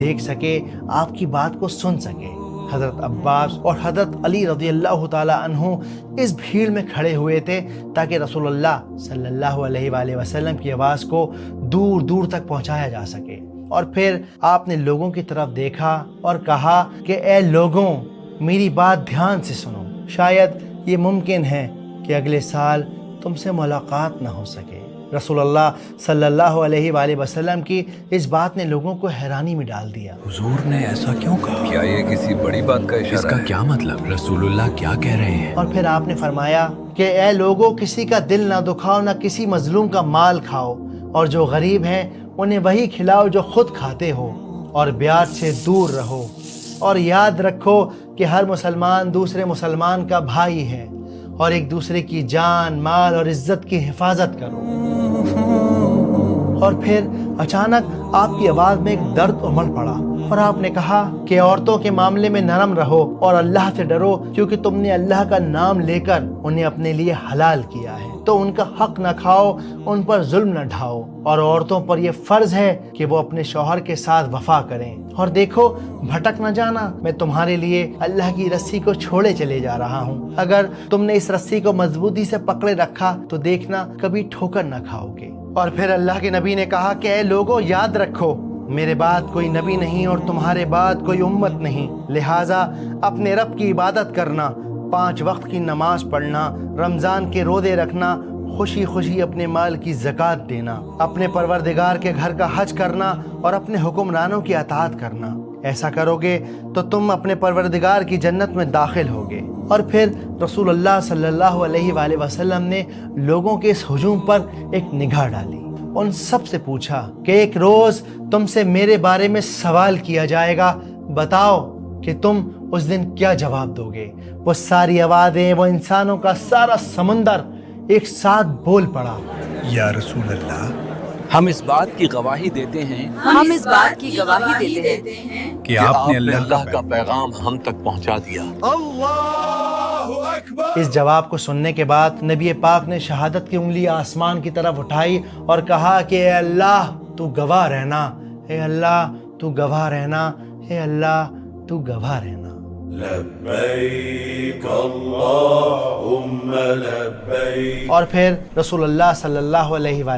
دیکھ سکے، آپ کی بات کو سن سکے۔ حضرت عباس اور حضرت علی رضی اللہ تعالی عنہ اس بھیڑ میں کھڑے ہوئے تھے تاکہ رسول اللہ صلی اللہ علیہ وآلہ وسلم کی آواز کو دور دور تک پہنچایا جا سکے۔ اور پھر آپ نے لوگوں کی طرف دیکھا اور کہا کہ اے لوگوں، میری بات دھیان سے سنو، شاید یہ ممکن ہے کہ اگلے سال تم سے ملاقات نہ ہو سکے۔ رسول اللہ صلی اللہ علیہ وآلہ وسلم کی اس بات نے لوگوں کو حیرانی میں ڈال دیا۔ حضور نے ایسا کیوں کہا؟ کیا یہ کسی بڑی بات کا اشارہ ہے؟ اس کا کیا مطلب؟ رسول اللہ کیا کہہ رہے ہیں؟ اور پھر آپ نے فرمایا کہ اے لوگوں، کسی کا دل نہ دکھاؤ، نہ کسی مظلوم کا مال کھاؤ، اور جو غریب ہیں انہیں وہی کھلاؤ جو خود کھاتے ہو، اور بیعت سے دور رہو، اور یاد رکھو کہ ہر مسلمان دوسرے مسلمان کا بھائی ہے، اور ایک دوسرے کی جان، مال اور عزت کی حفاظت کرو۔ اور پھر اچانک آپ کی آواز میں ایک درد امڑ پڑا اور آپ نے کہا کہ عورتوں کے معاملے میں نرم رہو اور اللہ سے ڈرو، کیونکہ تم نے اللہ کا نام لے کر انہیں اپنے لیے حلال کیا ہے، تو ان کا حق نہ کھاؤ، ان پر ظلم نہ ڈھاؤ، اور عورتوں پر یہ فرض ہے کہ وہ اپنے شوہر کے ساتھ وفا کریں۔ اور دیکھو، بھٹک نہ جانا، میں تمہارے لیے اللہ کی رسی کو چھوڑے چلے جا رہا ہوں، اگر تم نے اس رسی کو مضبوطی سے پکڑے رکھا تو دیکھنا کبھی ٹھوکر نہ کھاؤ گے۔ اور پھر اللہ کے نبی نے کہا کہ اے لوگوں، یاد رکھو میرے بعد کوئی نبی نہیں اور تمہارے بعد کوئی امت نہیں، لہٰذا اپنے رب کی عبادت کرنا، 5 وقت کی نماز پڑھنا، رمضان کے روزے رکھنا، خوشی خوشی اپنے مال کی زکوٰۃ دینا، اپنے پروردگار کے گھر کا حج کرنا اور اپنے حکمرانوں کی اطاعت کرنا۔ ایسا کرو گے تو تم اپنے پروردگار کی جنت میں داخل ہوگے۔ اور پھر رسول اللہ صلی اللہ علیہ وآلہ وسلم نے لوگوں کے اس ہجوم پر ایک نگاہ ڈالی، ان سب سے پوچھا کہ ایک روز تم سے میرے بارے میں سوال کیا جائے گا، بتاؤ کہ تم اس دن کیا جواب دو گے؟ وہ ساری آوازیں، وہ انسانوں کا سارا سمندر ایک ساتھ بول پڑا، یا رسول اللہ، ہم اس بات کی گواہی دیتے ہیں کہ آپ نے اللہ کا پیغام ہم تک پہنچا دیا۔ اس جواب کو سننے کے بعد نبی پاک نے شہادت کی انگلی آسمان کی طرف اٹھائی اور کہا کہ اے اللہ تو گواہ رہنا، اے اللہ تو گواہ رہنا، اے اللہ تو گواہ رہنا۔ لبیک اللہم لبیک۔ اور پھر رسول اللہ صلی اللہ علیہ وآلہ